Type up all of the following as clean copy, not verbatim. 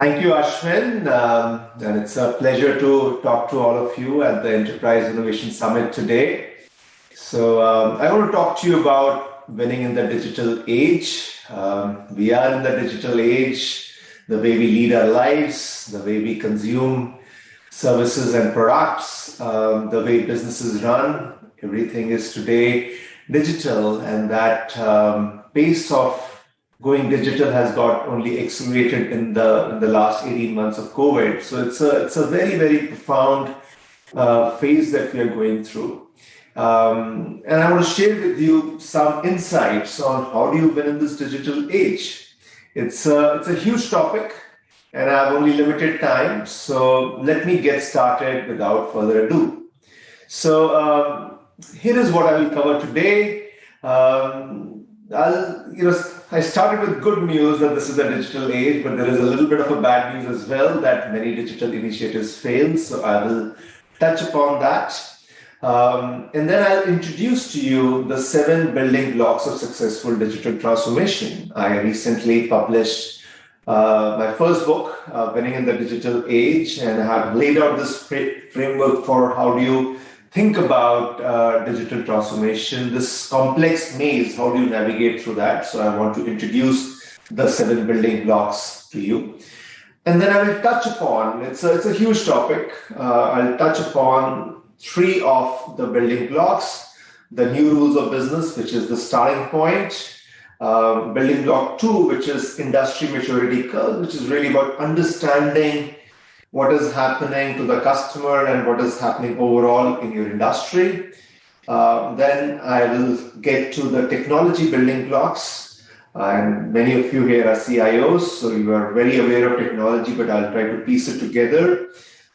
Thank you, Ashwin. And it's a pleasure to talk to all of you at the Enterprise Innovation Summit today. I want to talk to you about winning in the digital age. We are in the digital age, the way we lead our lives, the way we consume services and products, the way businesses run. Everything is today digital, and that pace of going digital has got only accelerated in the last 18 months of COVID. So it's a very, very profound phase that we are going through. And I want to share with you some insights on how do you win in this digital age. It's a huge topic, and I have only limited time. So let me get started without further ado. Here is what I will cover today. I started with good news that this is a digital age, but there is a little bit of a bad news as well that many digital initiatives fail. So I will touch upon that. And then I'll introduce to you the 7 building blocks of successful digital transformation. I recently published my first book, Winning in the Digital Age, and I have laid out this framework for how do you think about digital transformation, this complex maze, how do you navigate through that? So I want to introduce the 7 building blocks to you. And then I will touch upon, it's a huge topic, I'll touch upon 3 of the building blocks, the new rules of business, which is the starting point, building block 2, which is industry maturity curve, which is really about understanding what is happening to the customer and what is happening overall in your industry. Then I will get to the technology building blocks. And many of you here are CIOs, so you are very aware of technology, but I'll try to piece it together.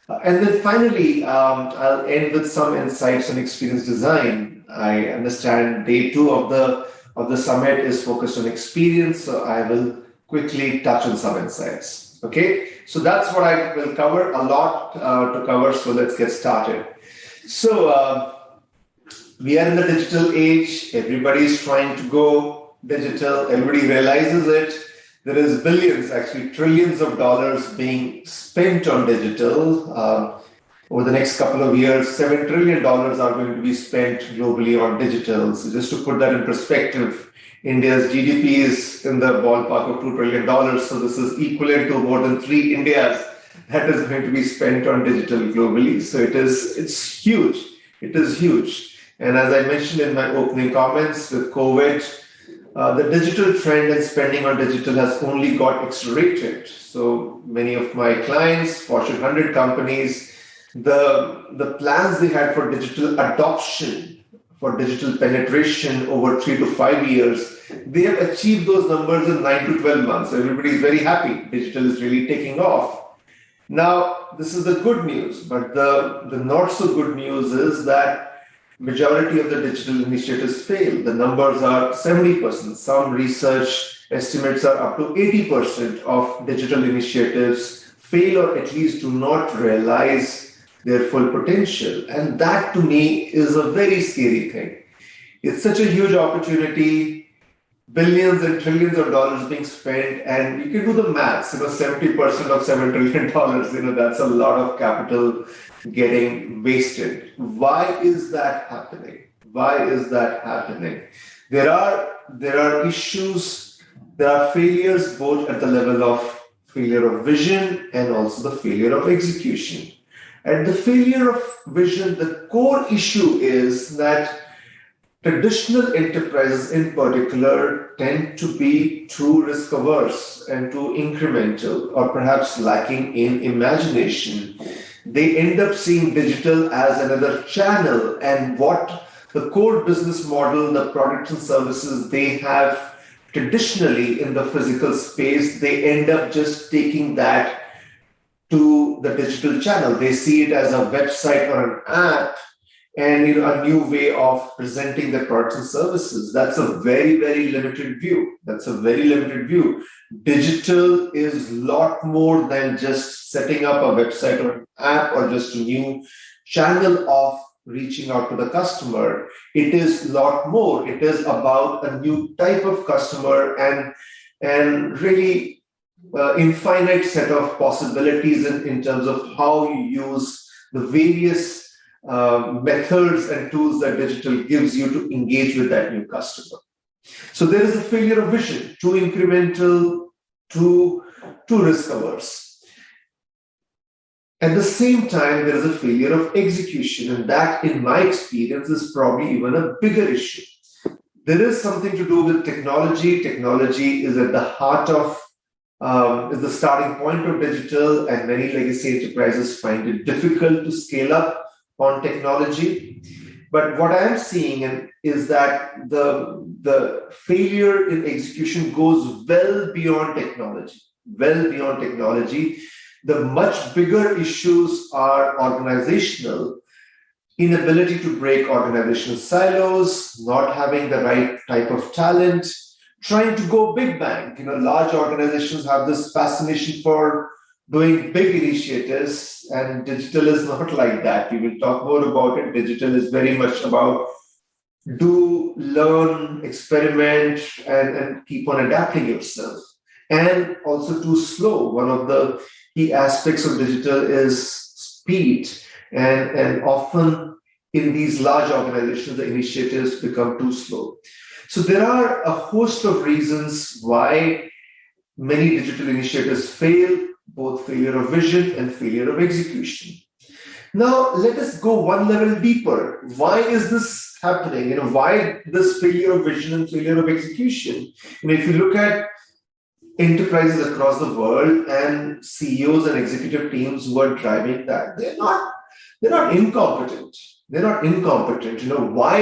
And then finally, I'll end with some insights on experience design. I understand day 2 of the summit is focused on experience, so I will quickly touch on some insights. Okay, so that's what I will cover, a lot to cover, so let's get started. So we are in the digital age, everybody is trying to go digital, everybody realizes it. There is billions, actually trillions of dollars being spent on digital. Over the next couple of years, $7 trillion are going to be spent globally on digital. So just to put that in perspective, India's GDP is in the ballpark of $2 trillion. So this is equivalent to more than 3 Indias that is going to be spent on digital globally. So it's huge. It is huge. And as I mentioned in my opening comments with COVID, the digital trend and spending on digital has only got accelerated. So many of my clients, Fortune 100 companies, the plans they had for digital adoption, for digital penetration over 3 to 5 years, they have achieved those numbers in 9 to 12 months. So everybody is very happy. Digital is really taking off. Now, this is the good news, but the not so good news is that majority of the digital initiatives fail. The numbers are 70%. Some research estimates are up to 80% of digital initiatives fail or at least do not realize their full potential. And that to me is a very scary thing. It's such a huge opportunity, billions and trillions of dollars being spent, and you can do the maths, 70% of $7 trillion, that's a lot of capital getting wasted. Why is that happening? Why is that happening? There are issues, there are failures both at the level of failure of vision and also the failure of execution. And the failure of vision, the core issue is that traditional enterprises in particular tend to be too risk averse and too incremental or perhaps lacking in imagination. They end up seeing digital as another channel, and what the core business model, the products and services they have traditionally in the physical space, they end up just taking that to the digital channel. They see it as a website or an app and a new way of presenting their products and services. That's a very, very limited view. Digital is a lot more than just setting up a website or an app or just a new channel of reaching out to the customer. It is a lot more. It is about a new type of customer and really infinite set of possibilities in terms of how you use the various methods and tools that digital gives you to engage with that new customer. So there is a failure of vision, too incremental, too risk averse. At the same time, there is a failure of execution, and that, in my experience, is probably even a bigger issue. There is something to do with technology. Technology is at the heart of, is the starting point of digital, and many legacy enterprises find it difficult to scale up on technology. But what I'm seeing is that the failure in execution goes well beyond technology, The much bigger issues are organizational, inability to break organizational silos, not having the right type of talent, trying to go big bang. Large organizations have this fascination for doing big initiatives, and digital is not like that. We will talk more about it. Digital is very much about do, learn, experiment, and keep on adapting yourself. And also too slow. One of the key aspects of digital is speed. And often in these large organizations, the initiatives become too slow. So there are a host of reasons why many digital initiatives fail, both failure of vision and failure of execution. Now, let us go one level deeper. Why is this happening? Why this failure of vision and failure of execution? If you look at enterprises across the world and CEOs and executive teams who are driving that, they're not incompetent. Why?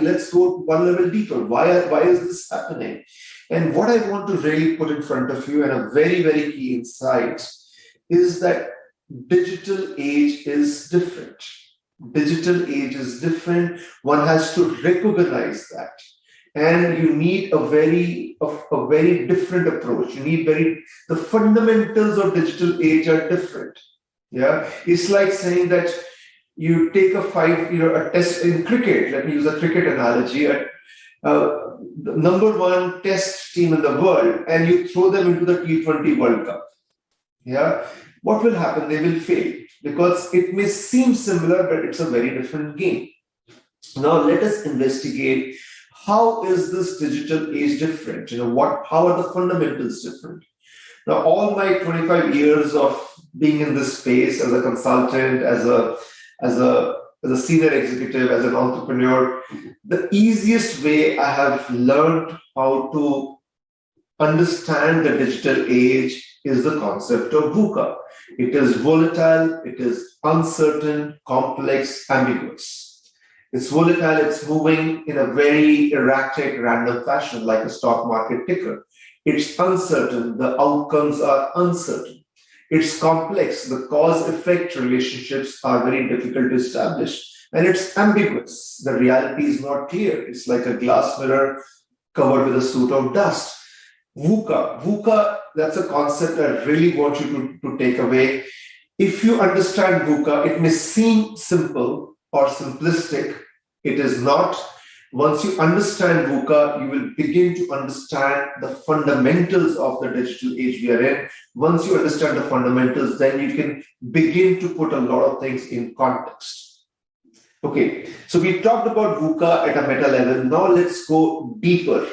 Let's go one level deeper. Why is this happening? And what I want to really put in front of you, and a very, very key insight, is that digital age is different. One has to recognize that. And you need a very different approach. The fundamentals of digital age are different. Yeah, it's like saying that you take a test in cricket. Let me use a cricket analogy. The number one test team in the world, and you throw them into the T20 World Cup. Yeah, what will happen? They will fail because it may seem similar, but it's a very different game. Now let us investigate. How is this digital age different? How are the fundamentals different? Now, all my 25 years of being in this space as a consultant, as a senior executive, as an entrepreneur, the easiest way I have learned how to understand the digital age is the concept of VUCA. It is volatile, it is uncertain, complex, ambiguous. It's volatile, it's moving in a very erratic, random fashion, like a stock market ticker. It's uncertain, the outcomes are uncertain. It's complex, the cause-effect relationships are very difficult to establish. And it's ambiguous, the reality is not clear. It's like a glass mirror covered with a suit of dust. VUCA, that's a concept I really want you to take away. If you understand VUCA, it may seem simple or simplistic. It is not. Once you understand VUCA, you will begin to understand the fundamentals of the digital age we are in. Once you understand the fundamentals, then you can begin to put a lot of things in context. Okay, so we talked about VUCA at a meta level. Now let's go deeper.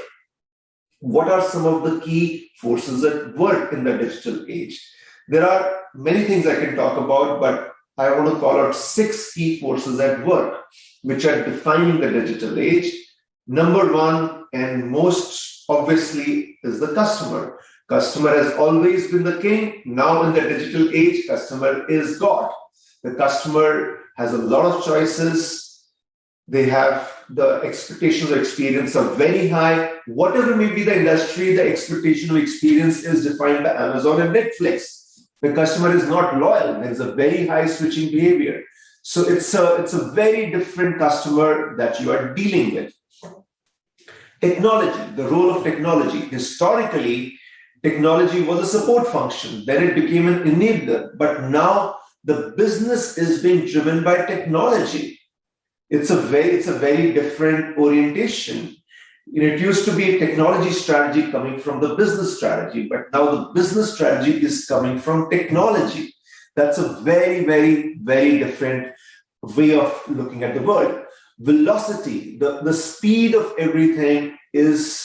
What are some of the key forces at work in the digital age? There are many things I can talk about, but I want to call out 6 key forces at work, which are defining the digital age. Number one, and most obviously, is the customer. Customer has always been the king. Now in the digital age, customer is God. The customer has a lot of choices. They have the expectations of experience are very high. Whatever may be the industry, the expectation of experience is defined by Amazon and Netflix. The customer is not loyal. There is a very high switching behavior. So it's a very different customer that you are dealing with. Technology, the role of technology. Historically, technology was a support function. Then it became an enabler. But now the business is being driven by technology. It's a very different orientation. It used to be a technology strategy coming from the business strategy, but now the business strategy is coming from technology. That's a very, very, very different way of looking at the world. Velocity, the speed of everything is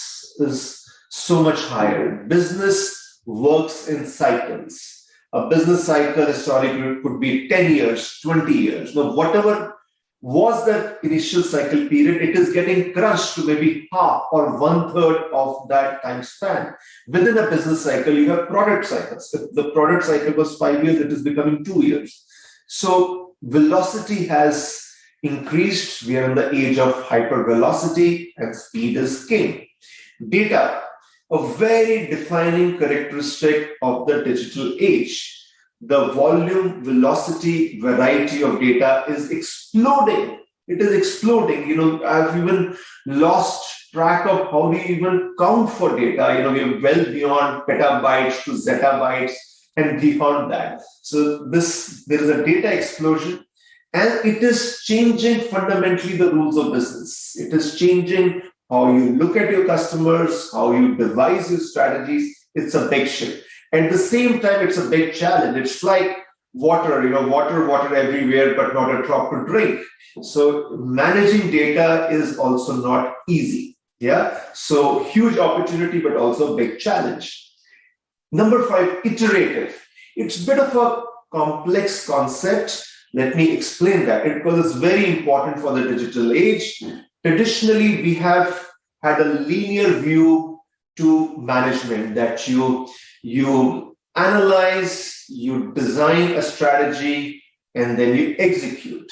so much higher. Business works in cycles. A business cycle historically could be 10 years, 20 years. Now, whatever was that initial cycle period, it is getting crushed to maybe half or one third of that time span. Within a business cycle, you have product cycles. If the product cycle was 5 years, it is becoming 2 years. So velocity has increased. We are in the age of hypervelocity, and speed is king. Data, a very defining characteristic of the digital age. The volume, velocity, variety of data is exploding. It is exploding. I've even lost track of how do you even count for data. We are well beyond petabytes to zettabytes and beyond that. So there is a data explosion, and it is changing fundamentally the rules of business. It is changing how you look at your customers, how you devise your strategies. It's a big shift. At the same time, it's a big challenge. It's like water, water everywhere, but not a drop to drink. So managing data is also not easy. Yeah. So huge opportunity, but also a big challenge. Number 5, iterative. It's a bit of a complex concept. Let me explain that because it's very important for the digital age. Traditionally, we have had a linear view to management that you analyze, you design a strategy, and then you execute.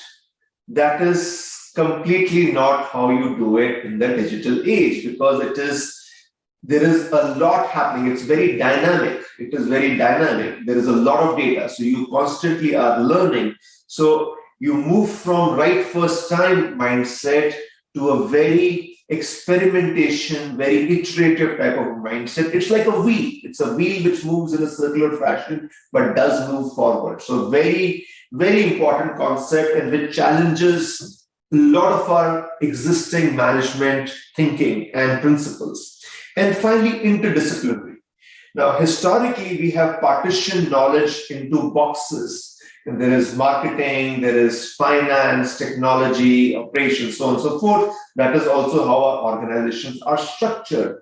That is completely not how you do it in the digital age because there is a lot happening. It's very dynamic. It is very dynamic. There is a lot of data. So you constantly are learning. So you move from right first time mindset to a very experimentation, very iterative type of mindset. It's like a wheel. It's a wheel which moves in a circular fashion, but does move forward. So very, very important concept and which challenges a lot of our existing management thinking and principles. And finally, interdisciplinary. Now, historically, we have partitioned knowledge into boxes. And there is marketing, there is finance, technology, operations, so on and so forth. That is also how our organizations are structured.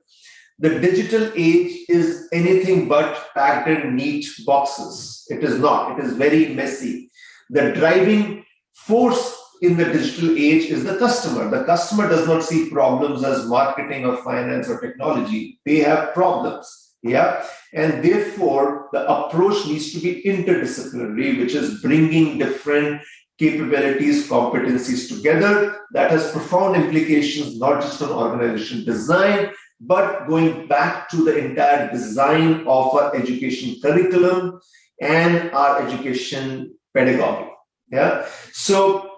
The digital age is anything but packed in neat boxes. It is not. It is very messy. The driving force in the digital age is the customer. The customer does not see problems as marketing or finance or technology. They have problems. Yeah. And therefore, the approach needs to be interdisciplinary, which is bringing different capabilities, competencies together. That has profound implications, not just on organization design, but going back to the entire design of our education curriculum and our education pedagogy. Yeah. So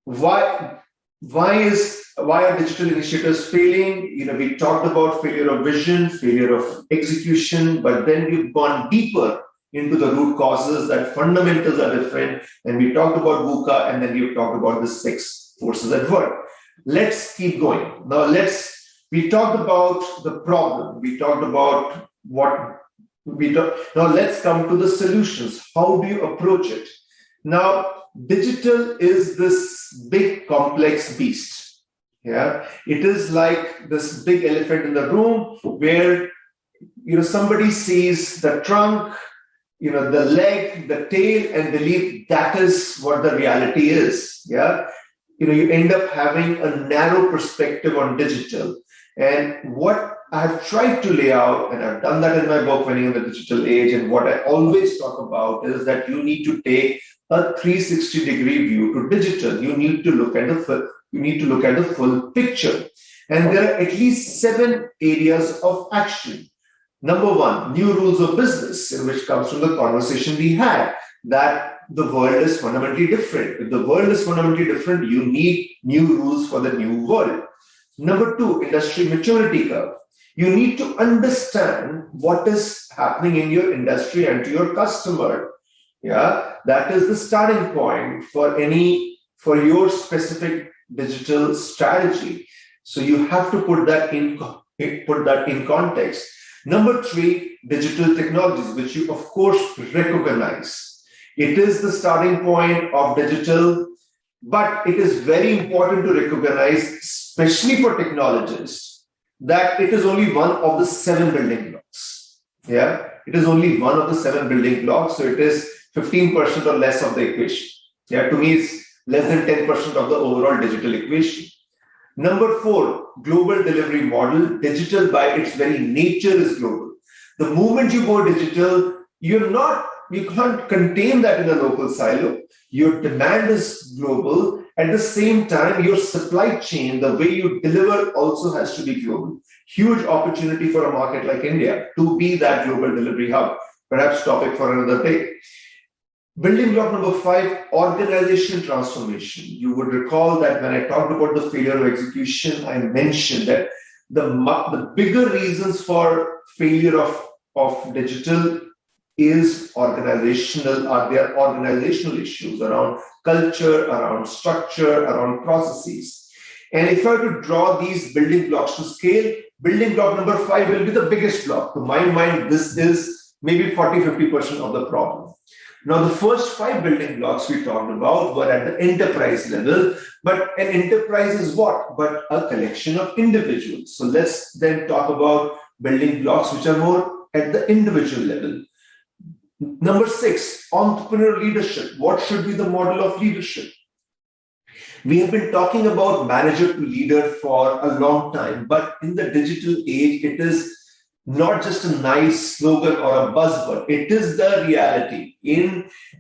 why are digital initiatives failing? We talked about failure of vision, failure of execution, but then we've gone deeper into the root causes that fundamentals are different. And we talked about VUCA, and then we've talked about the 6 forces at work. Let's keep going. Now we talked about the problem. We talked about now let's come to the solutions. How do you approach it? Now, digital is this big complex beast. Yeah, it is like this big elephant in the room where somebody sees the trunk, the leg, the tail, and believe that is what the reality is. Yeah, you end up having a narrow perspective on digital. And what I've tried to lay out, and I've done that in my book, Winning in the Digital Age, and what I always talk about is that you need to take a 360-degree view to digital. You need to look at the full picture. And there are at least 7 areas of action. Number 1, new rules of business, in which comes from the conversation we had, that the world is fundamentally different. If the world is fundamentally different, you need new rules for the new world. Number 2, industry maturity curve. You need to understand what is happening in your industry and to your customer. Yeah, that is the starting point for your specific digital strategy. So you have to put that in context. Number three, digital technologies, which you of course recognize. It is the starting point of digital, but it is very important to recognize, especially for technologists, that it is only one of the 7 building blocks. Yeah, it is only one of the 7 building blocks. So it is 15% or less of the equation. Yeah, to me, it's less than 10% of the overall digital equation. Number 4, global delivery model. Digital by its very nature is global. The moment you go digital, you can't contain that in a local silo. Your demand is global. At the same time, your supply chain, the way you deliver also has to be global. Huge opportunity for a market like India to be that global delivery hub. Perhaps topic for another day. Building block number 5, organization transformation. You would recall that when I talked about the failure of execution, I mentioned that the bigger reasons for failure of digital is organizational issues around culture, around structure, around processes. And if I were to draw these building blocks to scale, building block number 5 will be the biggest block. To my mind, this is maybe 40-50% of the problem. Now, the first 5 building blocks we talked about were at the enterprise level, but an enterprise is what? But a collection of individuals. So let's then talk about building blocks which are more at the individual level. Number 6, entrepreneurial leadership. What should be the model of leadership? We have been talking about manager to leader for a long time, but in the digital age, it is not just a nice slogan or a buzzword. It is the reality.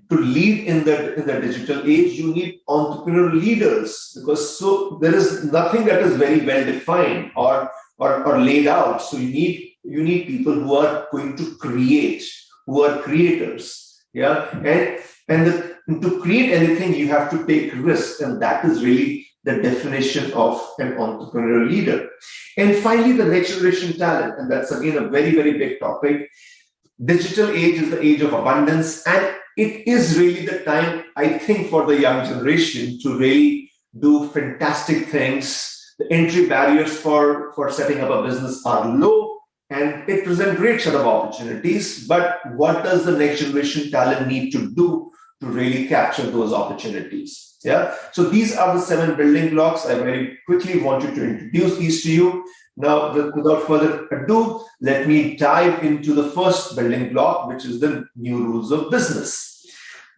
To lead in the digital age, you need entrepreneurial leaders, because there is nothing that is very well defined or laid out. So you need people who are going to create, who are creators. Yeah, and to create anything, you have to take risks, and that is really the definition of an entrepreneurial leader. And finally, the next generation talent, and that's again a very, very big topic. Digital age is the age of abundance, and it is really the time, I think, for the young generation to really do fantastic things. The entry barriers for setting up a business are low, and it presents great set of opportunities. But what does the next generation talent need to do to really capture those opportunities? Yeah. So these are the 7 building blocks. I very quickly wanted to introduce these to you. Now, without further ado, let me dive into the first building block, which is the new rules of business.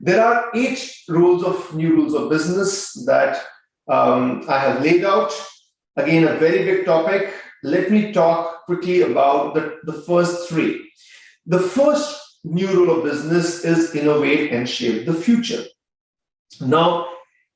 There are 8 new rules of business that I have laid out. Again, a very big topic. Let me talk quickly about the first 3. The first new rule of business is innovate and shape the future. Now,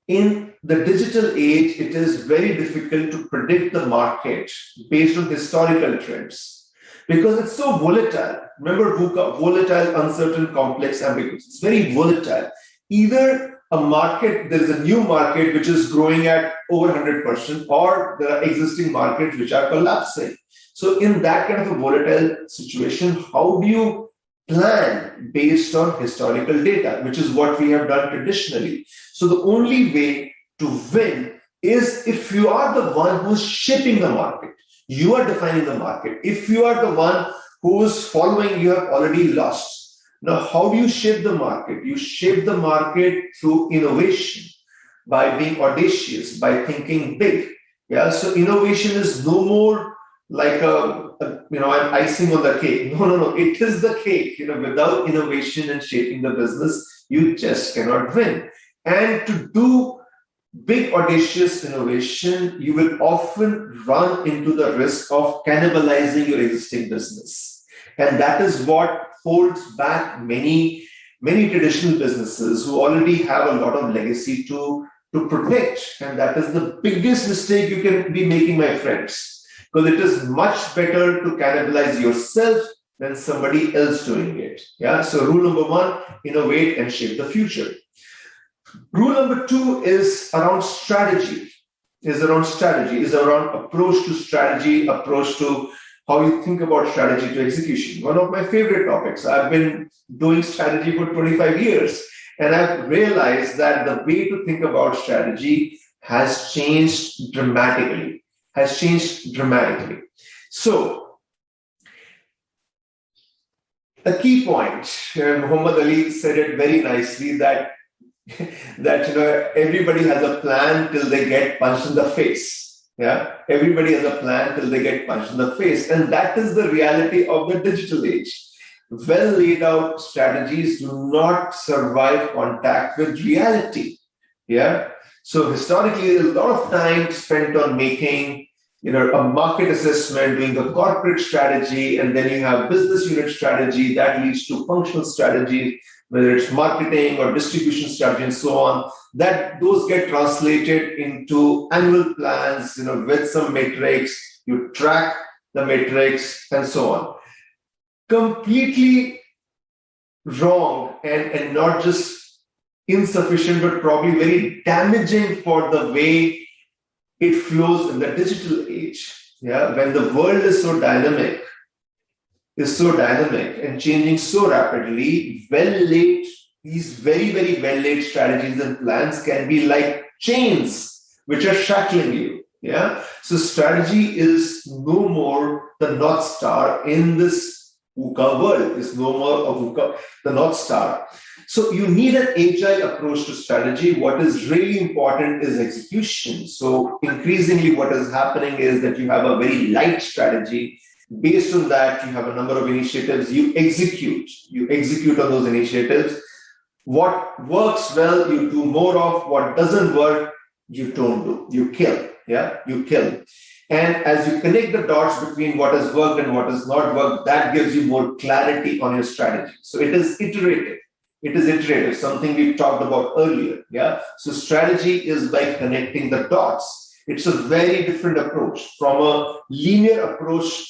in the digital age, it is very difficult to predict the market based on historical trends because it's so volatile. Remember VUCA, volatile, uncertain, complex, ambiguous. It's very volatile. Either there is a new market which is growing at over 100%, or there are existing markets which are collapsing. So in that kind of a volatile situation, how do you plan based on historical data, which is what we have done traditionally? So the only way to win is if you are the one who's shaping the market. You are defining the market. If you are the one who's following, you have already lost. Now, how do you shape the market? You shape the market through innovation, by being audacious, by thinking big. Yeah. So innovation is no more like an icing on the cake. No. It is the cake. Without innovation and shaping the business, you just cannot win. And to do big, audacious innovation, you will often run into the risk of cannibalizing your existing business. And that is what holds back many traditional businesses who already have a lot of legacy to protect. And that is the biggest mistake you can be making, my friends, because it is much better to cannibalize yourself than somebody else doing it. Yeah. So rule number 1, innovate and shape the future. Rule number 2 is around strategy. Is around approach to strategy, approach to how you think about strategy to execution. One of my favorite topics. I've been doing strategy for 25 years, and I've realized that the way to think about strategy has changed dramatically. has changed dramatically. So, a key point, Muhammad Ali said it very nicely that everybody has a plan till they get punched in the face. Yeah, everybody has a plan till they get punched in the face, and that is the reality of the digital age. Well laid out strategies do not survive contact with reality. Yeah. So historically, a lot of time spent on making, a market assessment, doing a corporate strategy, and then you have business unit strategy that leads to functional strategy, whether it's marketing or distribution strategy and so on. That those get translated into annual plans, with some metrics. You track the metrics and so on. Completely wrong and not just insufficient, but probably very damaging for the way it flows in the digital age. Yeah, when the world is so dynamic and changing so rapidly, these very, very well-laid strategies and plans can be like chains which are shackling you. Yeah, so strategy is no more the North Star in this VUCA world. Is no more of VUCA, the North Star. So you need an agile approach to strategy. What is really important is execution. So increasingly what is happening is that you have a very light strategy. Based on that, you have a number of initiatives. You execute on those initiatives. What works well, you do more of. What doesn't work, you don't do. You kill. Yeah, you kill. And as you connect the dots between what has worked and what has not worked, that gives you more clarity on your strategy. So it is iterative. Something we've talked about earlier. Yeah. So strategy is by connecting the dots. It's a very different approach from a linear approach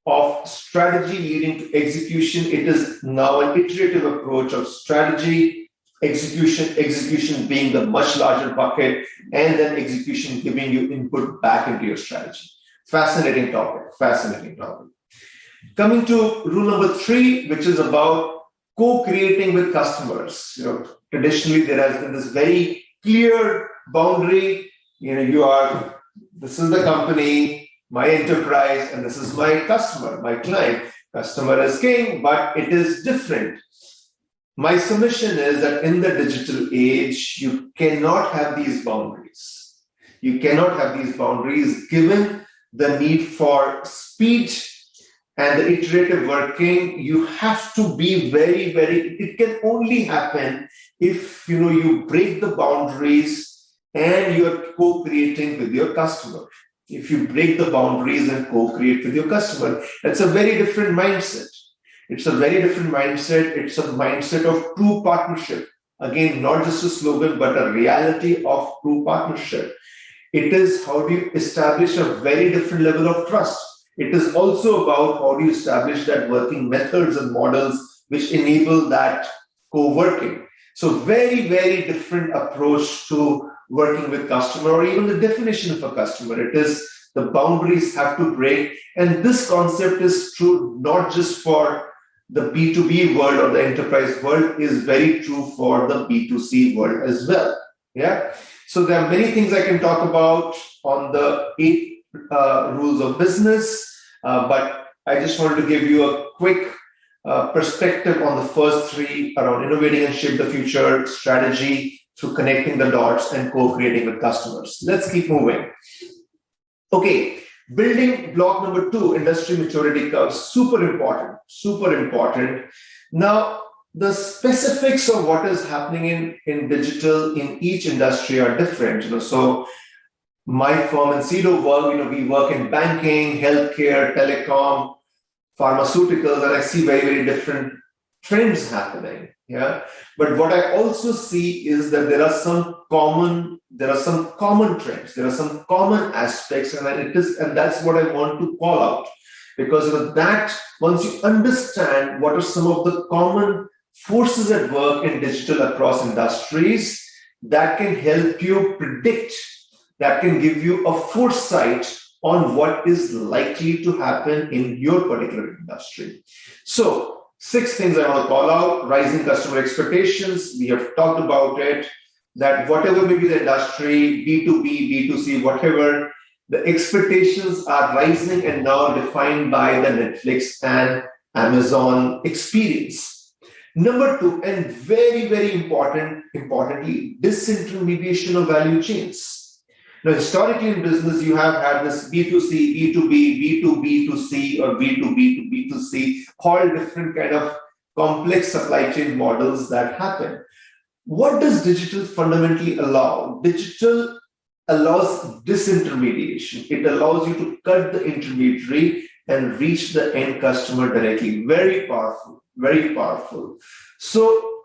of strategy leading to execution. It is now an iterative approach of strategy, execution being the much larger bucket, and then execution giving you input back into your strategy. Fascinating topic. Coming to rule number 3, which is about co-creating with customers. Traditionally there has been this very clear boundary. This is the company, my enterprise, and this is my customer, my client. Customer is king, but it is different. My submission is that in the digital age, you cannot have these boundaries. Given the need for speed and the iterative working. You have to be very, very, it can only happen if you break the boundaries and you're co-creating with your customer. If you break the boundaries and co-create with your customer, that's a very different mindset. It's a mindset of true partnership. Again, not just a slogan, but a reality of true partnership. It is how do you establish a very different level of trust. It is also about how do you establish that working methods and models which enable that co-working. So very, very different approach to working with customer, or even the definition of a customer. It is the boundaries have to break. And this concept is true not just for the B2B world or the enterprise world, is very true for the B2C world as well. Yeah. So there are many things I can talk about on the 8 rules of business, but I just wanted to give you a quick perspective on the first 3 around innovating and shape the future, strategy through connecting the dots, and co-creating with customers. Let's keep moving. Okay, building block number 2, industry maturity curve, super important. Now, the specifics of what is happening in digital in each industry are different. So my firm Incedo we work in banking, healthcare, telecom, pharmaceuticals, and I see very, very different trends happening. Yeah. But what I also see is that there are some common trends, there are some common aspects, and that's what I want to call out. Because of that, once you understand what are some of the common forces at work in digital across industries, that can help you predict, that can give you a foresight on what is likely to happen in your particular industry. So 6 things I want to call out. Rising customer expectations. We have talked about it, that whatever may be the industry, B2B, B2C, whatever, The expectations are rising and now defined by the Netflix and Amazon experience. Number two, and very, very importantly, disintermediation of value chains. Now, historically in business, you have had this B2C, B2B, B2B2C, or B2B to B2C, all different kind of complex supply chain models that happen. What does digital fundamentally allow? Digital allows disintermediation. It allows you to cut the intermediary and reach the end customer directly. Very powerful, very powerful. So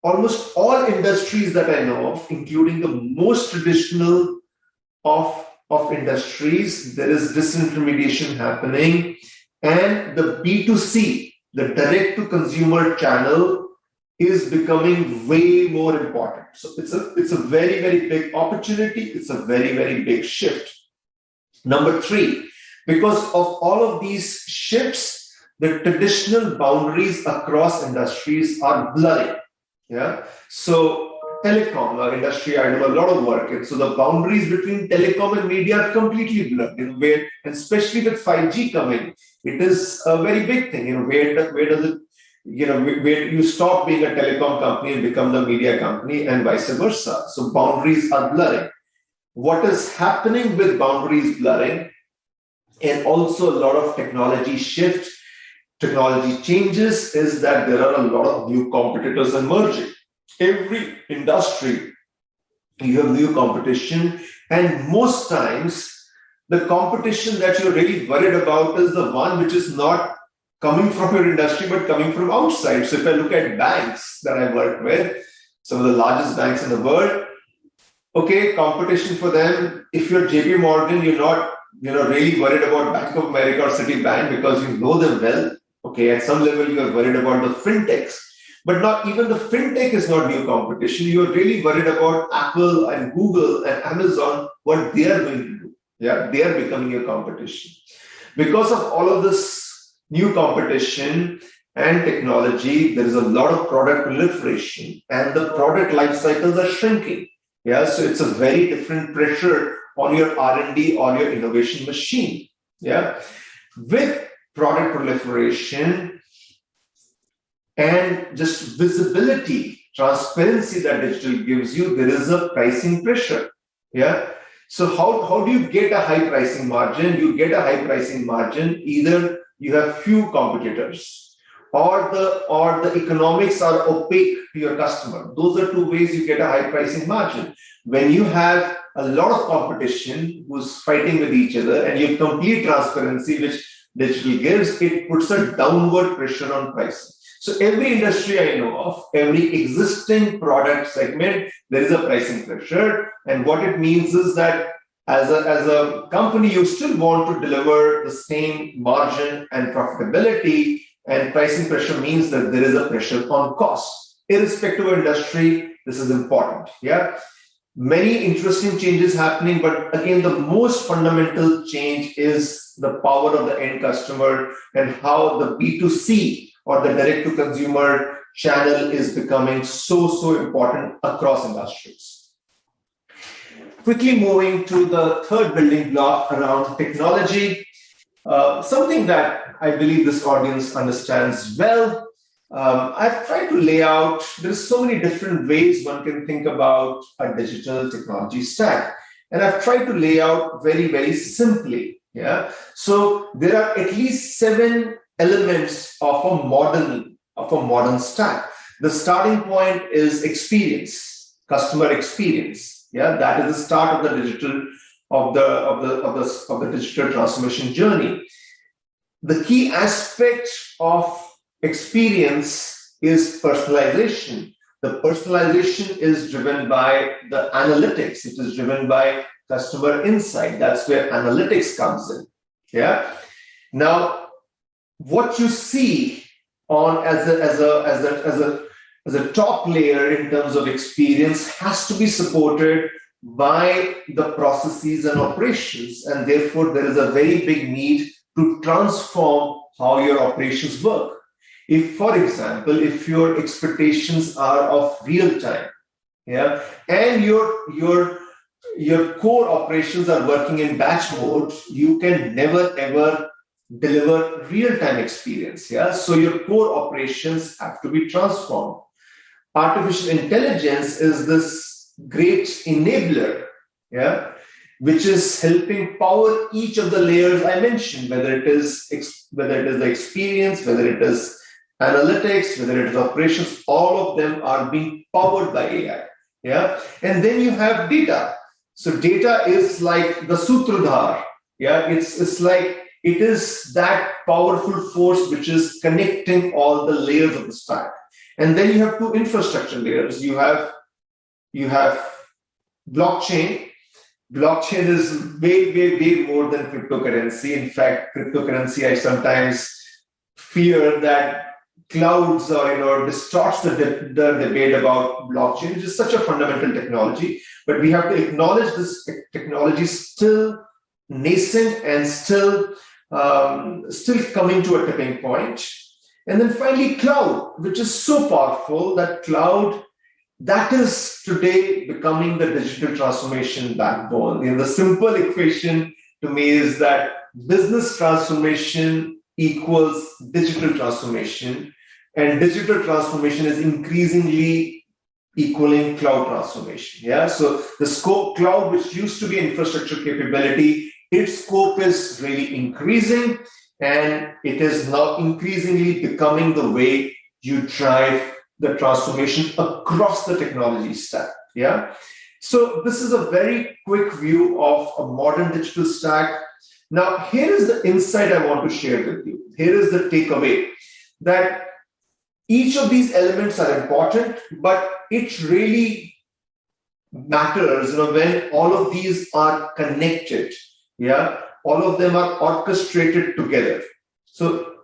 almost all industries that I know of, including the most traditional of industries, there is disintermediation happening. And the B2C, the direct to consumer channel, is becoming way more important. So it's a very, very big opportunity. It's a very, very big shift. Number three, because of all of these shifts, the traditional boundaries across industries are blurring. Yeah. So telecom, our industry, I do a lot of work in. So the boundaries between telecom and media are completely blurred. And especially with 5G coming, it is a very big thing. Where does it, where you stop being a telecom company and become the media company, and vice versa. So boundaries are blurring. What is happening with boundaries blurring, and also a lot of technology shift, technology changes, is that there are a lot of new competitors emerging. Every industry, you have new competition, and most times the competition that you're really worried about is the one which is not coming from your industry, but coming from outside. So if I look at banks that I work with, some of the largest banks in the world, okay, competition for them. If you're JP Morgan, you're not, really worried about Bank of America or Citibank because you know them well. Okay, at some level, you're worried about the fintechs, but not even the fintech is not new competition. You're really worried about Apple and Google and Amazon, what they are going to do. Yeah, they are becoming your competition. Because of all of this new competition and technology, there is a lot of product proliferation and the product life cycles are shrinking. Yeah, so it's a very different pressure on your R&D or your innovation machine. Yeah, with product proliferation and just visibility, transparency that digital gives you, there is a pricing pressure. Yeah. So how do you get a high pricing margin? You get a high pricing margin either you have few competitors, or the economics are opaque to your customer. Those are two ways you get a high pricing margin. When you have a lot of competition who's fighting with each other and you have complete transparency, which digital gives, it puts a downward pressure on pricing. So every industry I know of, every existing product segment, there is a pricing pressure. And what it means is that as a company, you still want to deliver the same margin and profitability, and pricing pressure means that there is a pressure on cost. Irrespective of industry, this is important. Yeah, many interesting changes happening, but again, the most fundamental change is the power of the end customer and how the B2C or the direct-to-consumer channel is becoming so important across industries. Quickly moving to the third building block around technology, something that I believe this audience understands well. I've tried to lay out, there's so many different ways one can think about a digital technology stack. And I've tried to lay out very, very simply. Yeah. So there are at least 7 elements of a modern stack. The starting point is experience, customer experience. Yeah, that is the start of the digital digital transformation journey. The key aspect of experience is personalization. The personalization is driven by the analytics. It is driven by customer insight. That's where analytics comes in. Yeah. Now, what you see on as a top layer in terms of experience has to be supported by the processes and operations, and therefore there is a very big need to transform how your operations work. If, for example, if your expectations are of real time, yeah, and your your core operations are working in batch mode, you can never ever deliver real-time experience. Yeah. So your core operations have to be transformed. Artificial intelligence is this great enabler, yeah, which is helping power each of the layers I mentioned, whether it is the experience, whether it is analytics, whether it is operations, all of them are being powered by AI. Yeah. And then you have data. So data is like the Sutradhar. Yeah. It's like it is that powerful force which is connecting all the layers of the stack. And then you have two infrastructure layers. You have blockchain. Blockchain is way more than cryptocurrency. In fact, cryptocurrency, I sometimes fear that clouds or distorts the debate about blockchain, which is such a fundamental technology. But we have to acknowledge this technology is still nascent and still coming to a tipping point. And then finally, cloud, which is so powerful that cloud, that is today becoming the digital transformation backbone. The simple equation to me is that business transformation equals digital transformation, and digital transformation is increasingly equaling cloud transformation. Yeah. So the scope cloud, which used to be infrastructure capability, its scope is really increasing, and it is now increasingly becoming the way you drive the transformation across the technology stack. Yeah. So this is a very quick view of a modern digital stack. Now, here is the insight I want to share with you. Here is the takeaway that each of these elements are important, but it really matters when all of these are connected. Yeah. All of them are orchestrated together. So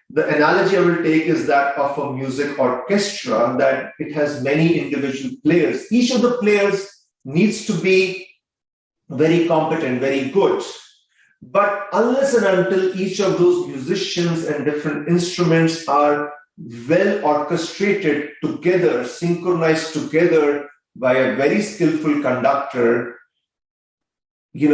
the analogy I will take is that of a music orchestra, that it has many individual players. Each of the players needs to be very competent, very good. But unless and until each of those musicians and different instruments are well orchestrated together, synchronized together by a very skillful conductor, you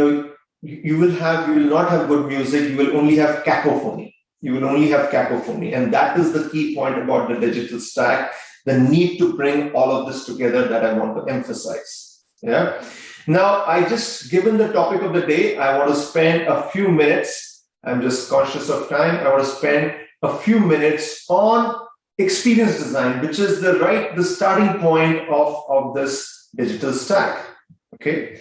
will not have good music. You will only have cacophony. And that is the key point about the digital stack, the need to bring all of this together that I want to emphasize. Yeah. Now, given the topic of the day, I want to spend a few minutes. I'm just conscious of time. I want to spend a few minutes on experience design, which is the starting point of this digital stack. Okay.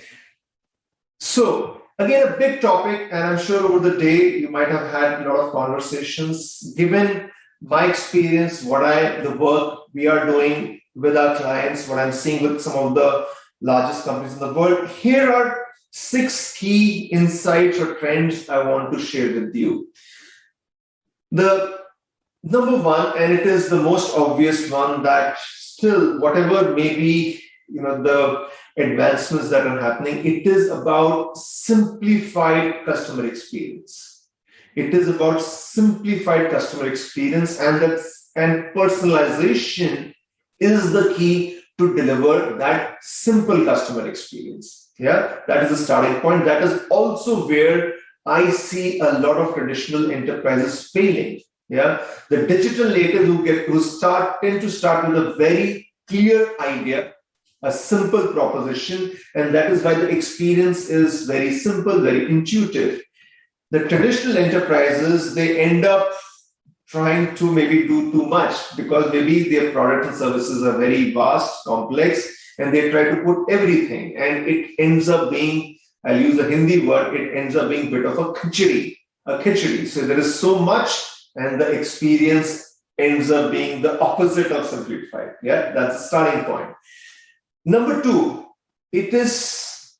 So, again, a big topic, and I'm sure over the day you might have had a lot of conversations. Given my experience, the work we are doing with our clients, what I'm seeing with some of the largest companies in the world, here are 6 key insights or trends I want to share with you. The number one, and it is the most obvious one, that still, whatever may be the advancements that are happening, it is about simplified customer experience. It is about simplified customer experience, and personalization is the key to deliver that simple customer experience. Yeah, that is the starting point. That is also where I see a lot of traditional enterprises failing. Yeah, the digital natives tend to start with a very clear idea, a simple proposition, and that is why the experience is very simple, very intuitive. The traditional enterprises, they end up trying to maybe do too much because maybe their product and services are very vast, complex, and they try to put everything, and it ends up being, I'll use a Hindi word, it ends up being a bit of a khichdi. So there is so much, and the experience ends up being the opposite of simplified. Yeah, that's the starting point. Number 2, it is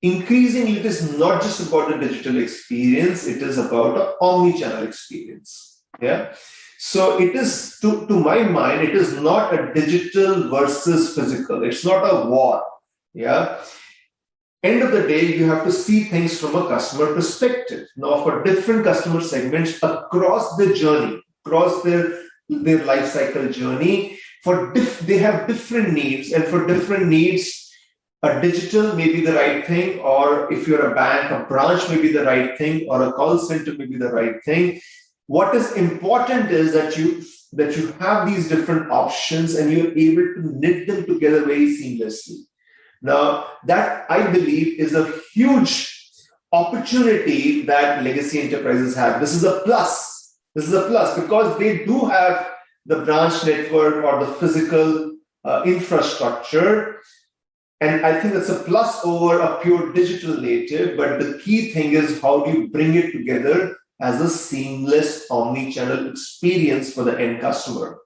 not just about the digital experience, it is about an omni-channel experience. Yeah. So it is, to my mind, it is not a digital versus physical. It's not a war. Yeah. End of the day, you have to see things from a customer perspective. Now, for different customer segments across the journey, across their life cycle journey, they have different needs, and for different needs, a digital may be the right thing, or if you're a bank, a branch may be the right thing, or a call center may be the right thing. What is important is that you have these different options and you're able to knit them together very seamlessly. Now, that I believe is a huge opportunity that legacy enterprises have. This is a plus. This is a plus because they do have the branch network or the physical infrastructure. And I think that's a plus over a pure digital native. But the key thing is how do you bring it together as a seamless omni-channel experience for the end customer.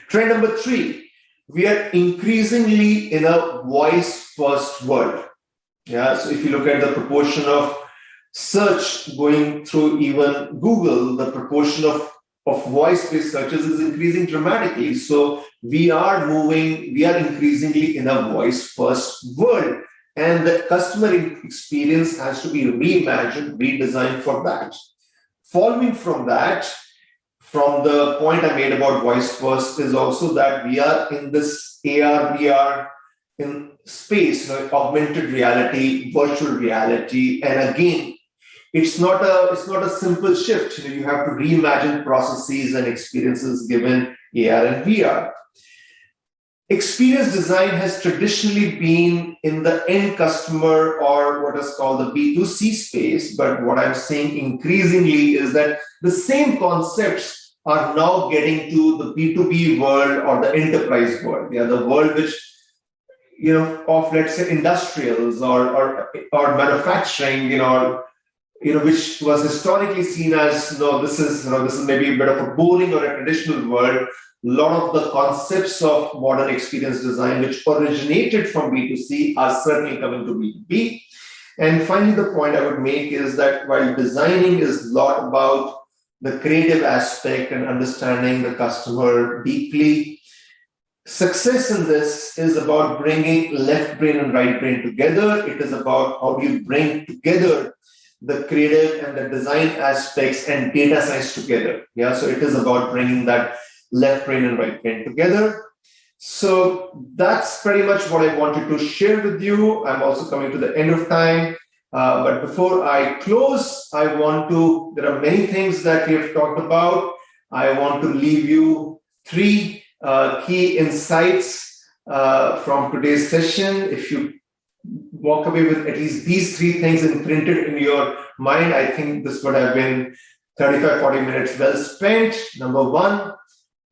Trend number 3, we are increasingly in a voice-first world. Yeah, so if you look at the proportion of search going through even Google, the proportion of voice-based searches is increasing dramatically. So we are increasingly in a voice-first world. And the customer experience has to be reimagined, redesigned for that. Following from that, from the point I made about voice first, is also that we are in this AR, VR in space, augmented reality, virtual reality. And again, it's not a simple shift. You have to reimagine processes and experiences given AR and VR. Experience design has traditionally been in the end customer or what is called the B2C space. But what I'm saying increasingly is that the same concepts are now getting to the B2B world or the enterprise world. Yeah, the world which, of let's say industrials or manufacturing, which was historically seen as, this is maybe a bit of a boring or a traditional world. A lot of the concepts of modern experience design, which originated from B2C, are certainly coming to B2B. And finally, the point I would make is that while designing is a lot about the creative aspect and understanding the customer deeply, success in this is about bringing left brain and right brain together. It is about how do you bring together the creative and the design aspects and data science together. Yeah, so it is about bringing that left brain and right brain together. So that's pretty much what I wanted to share with you. I'm also coming to the end of time. But before I close, there are many things that we have talked about. I want to leave you 3 key insights from today's session. If you walk away with at least these 3 things imprinted in your mind, I think this would have been 35, 40 minutes well spent. Number 1,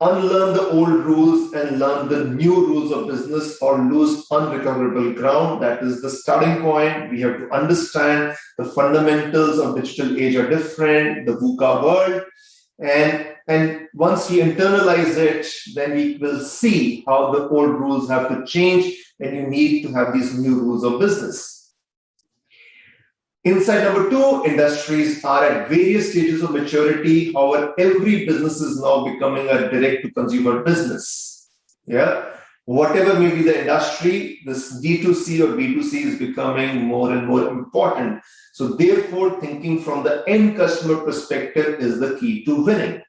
unlearn the old rules and learn the new rules of business or lose unrecoverable ground. That is the starting point. We have to understand the fundamentals of digital age are different, the VUCA world. And once we internalize it, then we will see how the old rules have to change and you need to have these new rules of business. Insight number 2, industries are at various stages of maturity. However, every business is now becoming a direct-to-consumer business. Yeah, whatever may be the industry, this D2C or B2C is becoming more and more important. So therefore, thinking from the end customer perspective is the key to winning.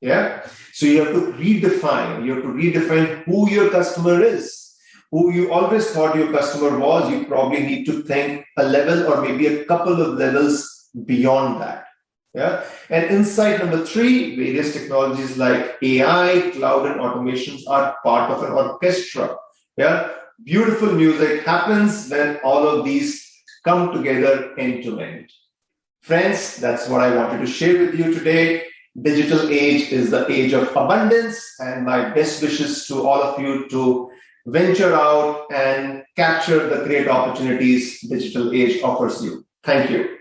Yeah, so you have to redefine who your customer is. Who you always thought your customer was, you probably need to think a level or maybe a couple of levels beyond that. Yeah. And insight number 3, various technologies like AI, cloud, and automations are part of an orchestra. Yeah. Beautiful music happens when all of these come together end to end. Friends, that's what I wanted to share with you today. Digital age is the age of abundance, and my best wishes to all of you to venture out and capture the great opportunities digital age offers you. Thank you.